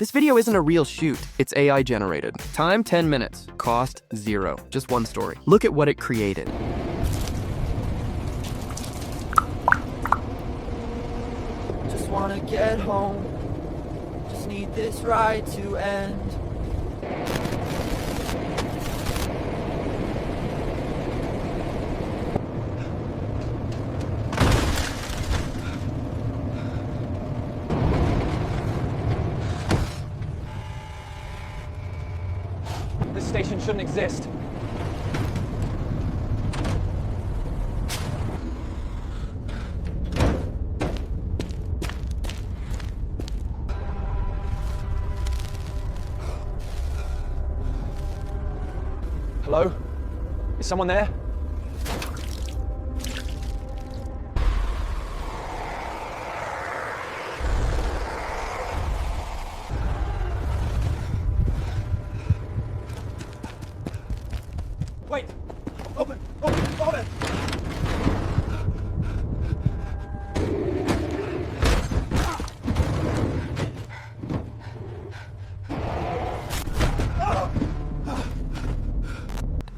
This video isn't a real shoot, it's AI generated. Time 10 minutes, cost 0. Just one story. Look at what it created. Just wanna get home, just need this ride to end. This station shouldn't exist. Hello? Is someone there? Wait! Open! Open!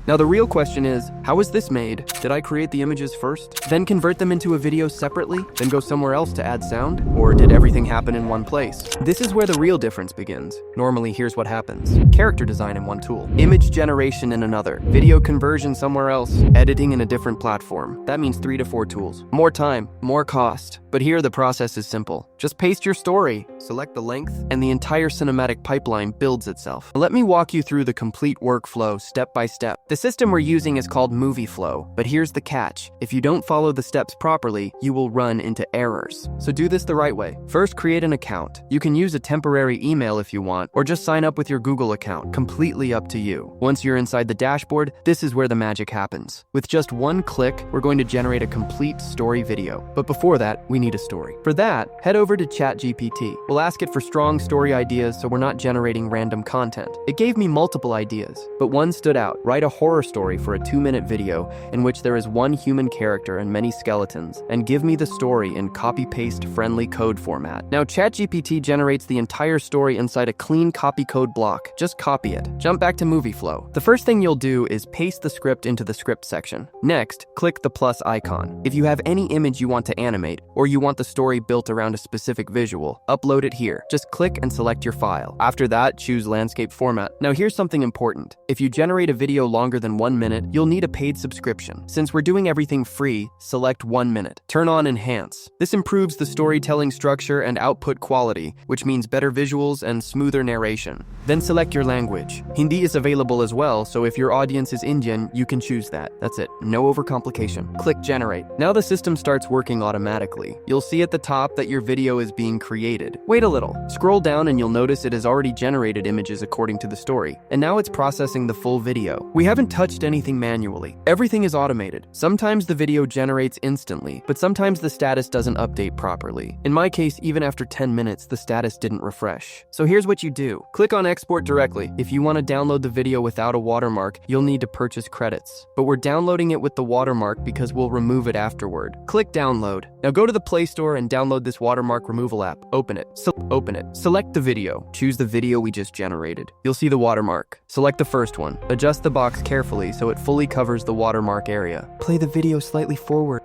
Now the real question is, how was this made? Did I create the images first, then convert them into a video separately, then go somewhere else to add sound? Or did everything happen in one place? This is where the real difference begins. Normally, here's what happens. Character design in one tool, image generation in another, video conversion somewhere else, editing in a different platform. That means 3 to 4 tools. More time, more cost. But here the process is simple. Just paste your story, select the length, and the entire cinematic pipeline builds itself. Let me walk you through the complete workflow step by step. The system we're using is called Moveflow, but here's the catch. If you don't follow the steps properly, you will run into errors. So do this the right way. First, create an account. You can use a temporary email if you want, or just sign up with your Google account, completely up to you. Once you're inside the dashboard, this is where the magic happens. With just one click, we're going to generate a complete story video. But before that, we need a story. For that, head over to ChatGPT. We'll ask it for strong story ideas so we're not generating random content. It gave me multiple ideas, but one stood out. Write a horror story for a 2-minute video in which there is one human character and many skeletons, and give me the story in copy-paste friendly code format. Now ChatGPT generates the entire story inside a clean copy code block. Just copy it. Jump back to Moveflow. The first thing you'll do is paste the script into the script section. Next, click the plus icon. If you have any image you want to animate, or you want the story built around a specific visual, upload it here. Just click and select your file. After that, choose landscape format. Now here's something important. If you generate a video longer than 1 minute, you'll need a paid subscription. Since we're doing everything free, select 1 minute. Turn on Enhance. This improves the storytelling structure and output quality, which means better visuals and smoother narration. Then select your language. Hindi is available as well, so if your audience is Indian, you can choose that. That's it. No overcomplication. Click Generate. Now the system starts working automatically. You'll see at the top that your video is being created. Wait a little. Scroll down and you'll notice it has already generated images according to the story. And now it's processing the full video. We haven't touched anything manually. Everything is automated. Sometimes the video generates instantly, but sometimes the status doesn't update properly. In my case, even after 10 minutes, the status didn't refresh. So here's what you do. Click on Export directly. If you want to download the video without a watermark, you'll need to purchase credits. But we're downloading it with the watermark because we'll remove it afterward. Click Download. Now go to the Play Store and download this watermark removal app. Open it. Select the video. Choose the video we just generated. You'll see the watermark. Select the first one. Adjust the box carefully so it fully covers the watermark area. Play the video slightly forward.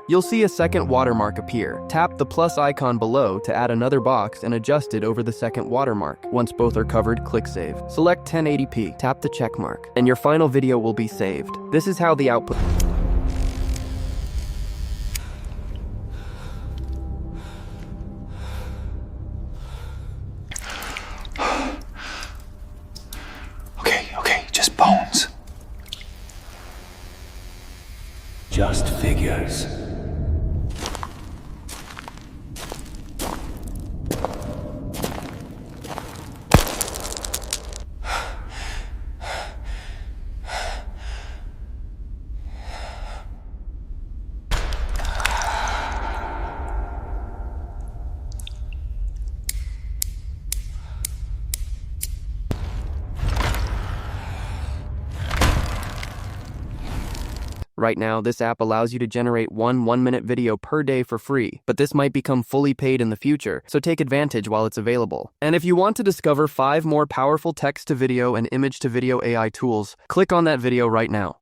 You'll see a second watermark appear. Tap the plus icon below to add another box and adjust it over the second watermark. Once both are covered, click Save. Select 1080p. Tap the check mark, and your final video will be saved. This is how the output... Okay, just bones. Just figures. Right now, this app allows you to generate one-minute video per day for free, but this might become fully paid in the future, so take advantage while it's available. And if you want to discover 5 more powerful text-to-video and image-to-video AI tools, click on that video right now.